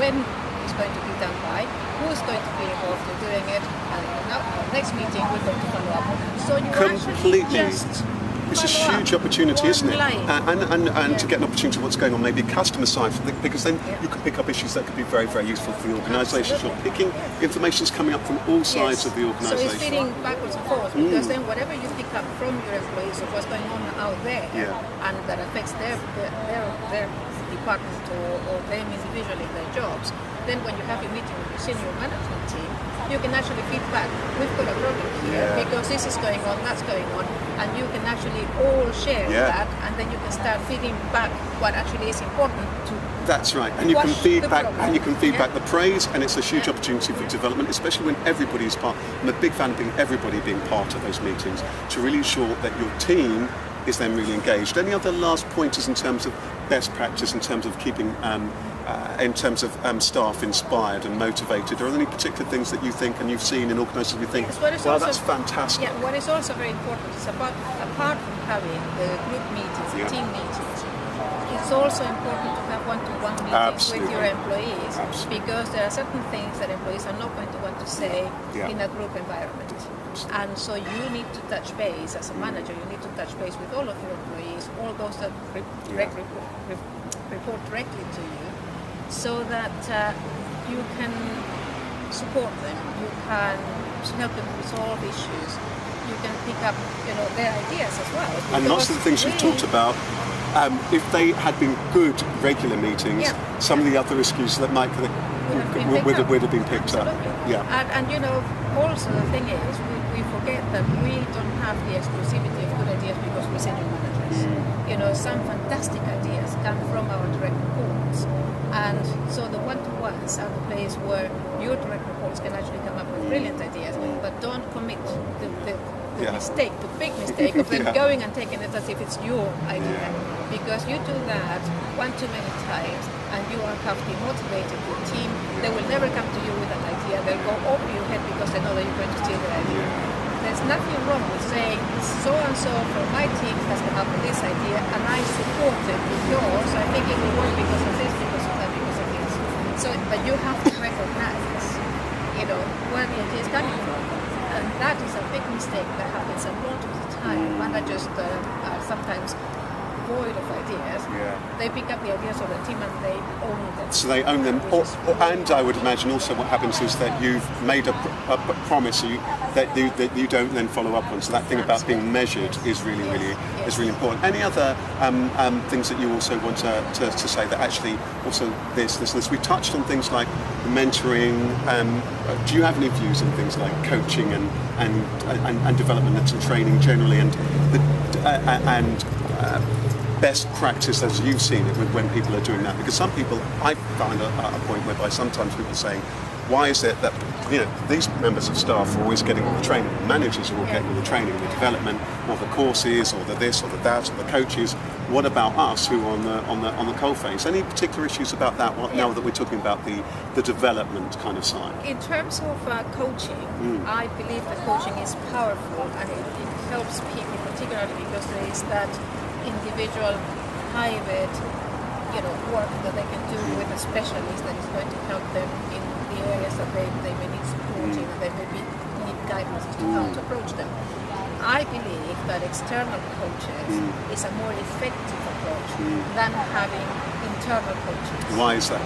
when it's going to be done by, who's going to be involved in doing it, and now our next meeting we're going to follow up on it. So you Completely. actually just It's a huge opportunity, isn't it? line. And to get an opportunity to what's going on, maybe customer side, because then you can pick up issues that could be very, very useful for the organisation. You're picking information's coming up from all sides of the organisation. So it's feeding backwards and forwards, because then whatever you pick up from your employees of what's going on out there, and that affects their department or them individually in their jobs, then when you have a meeting with your senior management team, you can actually feed back, we've got a problem here because this is going on, that's going on, and you can actually all share that, and then you can start feeding back what actually is important to. That's right, and you can feed back, the praise, and it's a huge opportunity for development, especially when everybody is part. I'm a big fan of everybody being part of those meetings to really ensure that your team is then really engaged. Any other last pointers in terms of best practice, in terms of keeping, staff inspired and motivated? Are there any particular things that you think and you've seen in organisations you think, wow, that's fantastic? Yeah, what is also very important is apart from having the group meetings, the team meetings, it's also important to have one-to-one meetings with your employees, because there are certain things that employees are not going to want to say in a group environment. And so you need to touch base as a manager, you need to touch base with all of your employees, all those that report directly to you, so that you can support them, you can help them resolve issues, you can pick up their ideas as well. And lots of the things you've talked about, if they had been good regular meetings, some of the other excuses that might would have been picked up. Yeah. And also the thing is, we forget that we don't have the exclusivity of good ideas because we're senior managers. Some fantastic ideas come from our direct reports, and so the one-to-ones are the place where your direct reports can actually come up with brilliant ideas, but don't commit the mistake, the big mistake of them going and taking it as if it's your idea, because you do that one too many times and you have demotivated your team. They will never come to you with an idea. They'll go over your head because they know that you're going to steal their idea. There's nothing wrong with saying so-and-so from my team has come up with this idea and I support it because I think it will work because of this, because of that, because of this. So, but you have to recognize, where the idea is coming from. And that is a big mistake that happens a lot of the time. Managers are sometimes void of ideas. They pick up the ideas of the team and they own them. So they own them. And I would imagine also what happens is that you've made a promise that you don't then follow up on. So that thing about being measured is really important. Any other things that you also want to say that actually also this? We touched on things like mentoring. Do you have any views on things like coaching and development and training generally, and best practice as you've seen it when people are doing that? Because some people, I find a point whereby sometimes people are saying, why is it that these members of staff are always getting all the training, the managers are all getting all the training, the development, or the courses, or the this, or the that, or the coaches? What about us who are on the coalface? Any particular issues about that? Now that we're talking about the development kind of side. In terms of coaching, I believe that coaching is powerful and it helps people, particularly because there is that individual private work that they can do with a specialist that is going to help them in the areas that they may need support in, and they maybe need guidance as to how to approach them. I believe that external coaches is a more effective approach than having internal coaches. Why is that?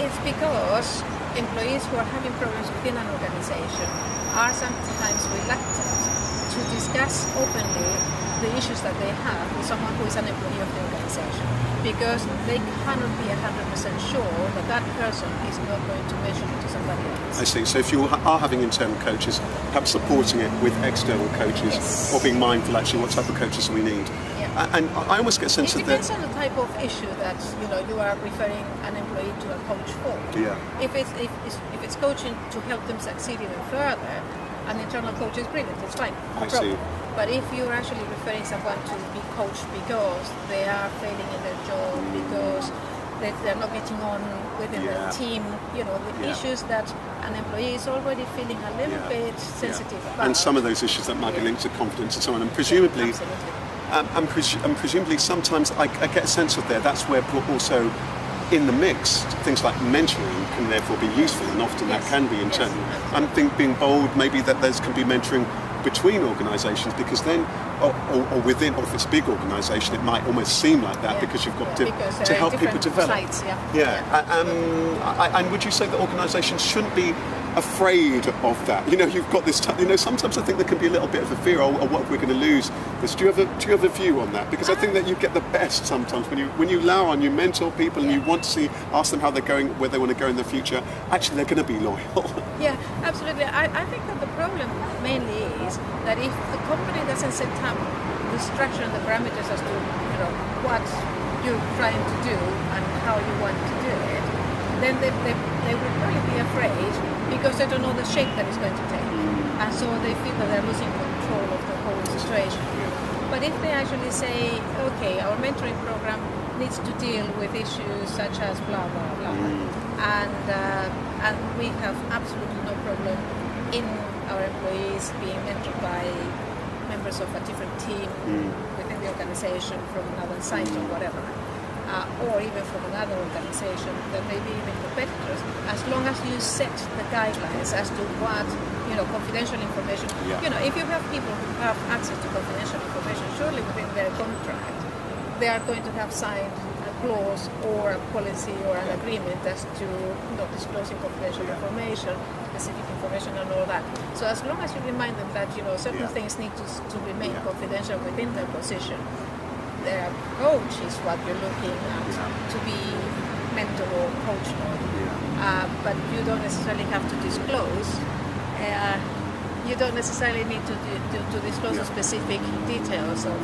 It's because employees who are having problems within an organization are sometimes reluctant to discuss openly the issues that they have with someone who is an employee of the organization, because they cannot be 100% sure that person is not going to mention it to somebody else. I see. So if you are having internal coaches, perhaps supporting it with external coaches, or being mindful actually what type of coaches we need. And I almost get a sense it depends on the type of issue that you are referring an employee to a coach for. If it's coaching to help them succeed even further, an internal coach is brilliant, it's fine, no I problem. see. But if you're actually referring someone to be coached because they are failing in their job, because they're not getting on within the team, the issues that an employee is already feeling a little bit sensitive about. And some of those issues that might be linked to confidence and so on, and presumably, presumably sometimes I get a sense of that's where also in the mix, things like mentoring can therefore be useful, and often that can be internal. I'm being bold, maybe that there can be mentoring between organisations, because then, or within, or if it's a big organisation, it might almost seem like that because you've got to help people develop. Sites, And would you say that organisations shouldn't be afraid of that? You've got this. Sometimes I think there can be a little bit of a fear. What we're going to lose this. Do you have a view on that? Because I think that you get the best sometimes when you allow on, you mentor people, and you want to ask them how they're going, where they want to go in the future. Actually, they're going to be loyal. Yeah, absolutely. I think that the problem mainly is that if the company doesn't set up the structure and the parameters as to what you're trying to do and how you want to do it, then they will probably be afraid because they don't know the shape that it's going to take, and so they feel that they're losing control of the whole situation. But if they actually say, okay, our mentoring program needs to deal with issues such as blah blah blah, and we have absolutely no problem in our employees being mentored by members of a different team within the organization from another site or whatever, or even from another organization, that may be even competitors, as long as you set the guidelines as to what, confidential information. If you have people who have access to confidential information, surely within their contract, they are going to have signed a clause or a policy or an agreement as to not disclosing confidential information, specific information and all that. So as long as you remind them that, certain things need to remain confidential within their position, their approach is what you're looking at to be mentor or coach on. But you don't necessarily have to disclose. You don't necessarily need to disclose the specific details of...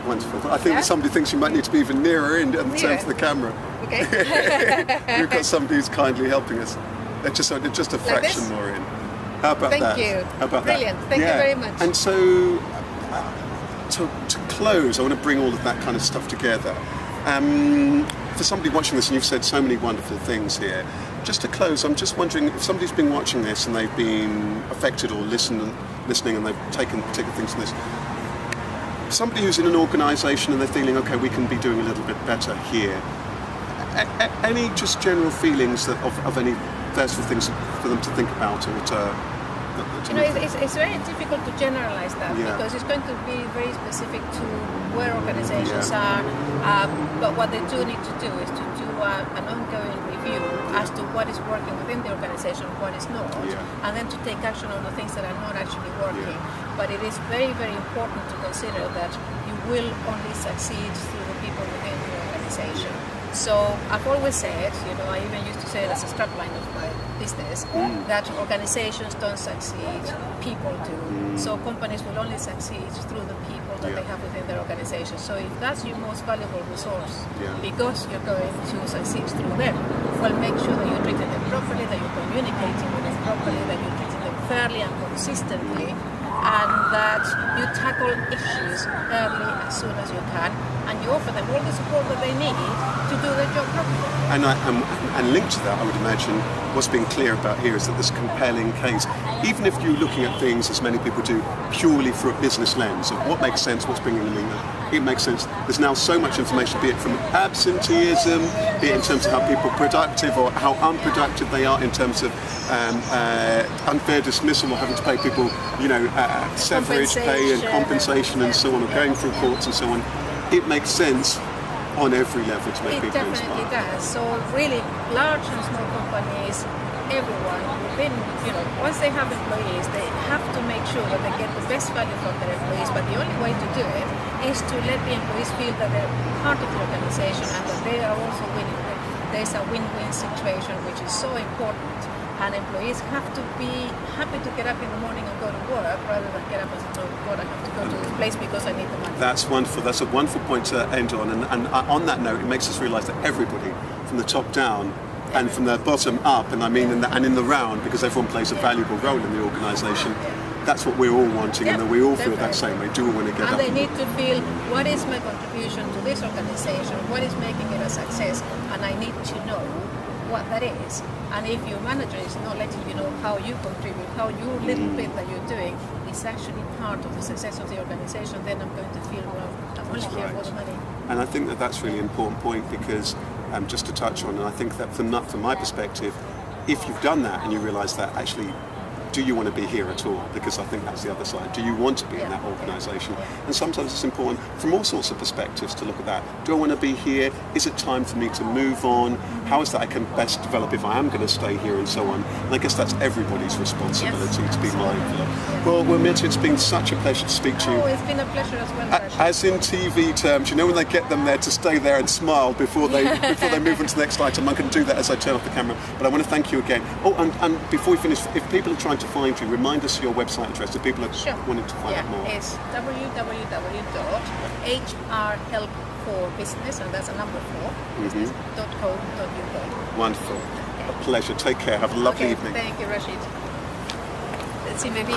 Wonderful. I think that somebody thinks you might need to be even nearer in and turn to the camera. Okay. We've got somebody who's kindly helping us. They're just a fraction more in. How about that? Thank you. How about Brilliant. that? Thank you very much. And so, to close, I want to bring all of that kind of stuff together. For somebody watching this, and you've said so many wonderful things here, just to close, I'm just wondering if somebody's been watching this and they've been affected or listening and they've taken particular things from this. Somebody who's in an organisation and they're feeling, okay, we can be doing a little bit better here. Any just general feelings of any first things for them to think about or to it's very difficult to generalize that because it's going to be very specific to where organizations are. But what they do need to do is to do an ongoing review as to what is working within the organization, what is not, and then to take action on the things that are not actually working. But it is very, very important to consider that you will only succeed through the people within the organization. So I've always said, I even used to say it as a strapline of my business, that organizations don't succeed, people do. So companies will only succeed through the people that they have within their organization. So if that's your most valuable resource, because you're going to succeed through them, well, make sure that you're treating them properly, that you're communicating with them properly, that you're treating them fairly and consistently, and that you tackle issues early as soon as you can, and you offer them all the support that they need to do their job properly. And linked to that, I would imagine, what's being clear about here is that this compelling case, even if you're looking at things, as many people do, purely through a business lens of what makes sense, what's bringing them in, it makes sense. There's now so much information, be it from absenteeism, be it in terms of how people are productive or how unproductive they are in terms of unfair dismissal or having to pay people, severage pay and compensation and so on, or going through courts and so on. It makes sense on every level to make people inspired. It definitely does. So really, large and small companies, everyone within, once they have employees, they have to make sure that they get the best value from their employees. But the only way to do it is to let the employees feel that they're part of the organization and that they are also winning. There's a win-win situation, which is so important. And employees have to be happy to get up in the morning and go to work rather than get up and say, oh God, I have to go to this place because I need the money. That's wonderful. That's a wonderful point to end on. And on that note, it makes us realise that everybody, from the top down and from the bottom up, and I mean in the round, because everyone plays a valuable role in the organisation, that's what we're all wanting, and that we all feel definitely. that same way. Do we want to get And up? they need to feel, what is my contribution to this organization? What is making it a success? And I need to know what that is. And if your manager is not letting you know how you contribute, how your little bit that you're doing is actually part of the success of the organization, then I'm going to feel, well, I'm only here for the money. And I think that that's really an important point, because just to touch on, and I think that from my perspective, if you've done that and you realise that actually, do you want to be here at all? Because I think that's the other side. Do you want to be in that organisation? And sometimes it's important from all sorts of perspectives to look at that. Do I want to be here? Is it time for me to move on? How is that I can best develop if I am going to stay here, and so on? And I guess that's everybody's responsibility to be mindful of. Well, Mirtha, it's been such a pleasure to speak to you. Oh, it's been a pleasure as well, Rasheed. As in TV terms, you know, when they get them there to stay there and smile before they move on to the next item. I can do that as I turn off the camera. But I want to thank you again. Oh, and before we finish, if people are trying to find you, remind us of your website address if people are wanting to find out more. It's www.hrhelpforbusiness, and that's a number 4, business.co.uk. Wonderful. A pleasure. Take care. Have a lovely evening. Thank you, Rasheed. Let's see, maybe.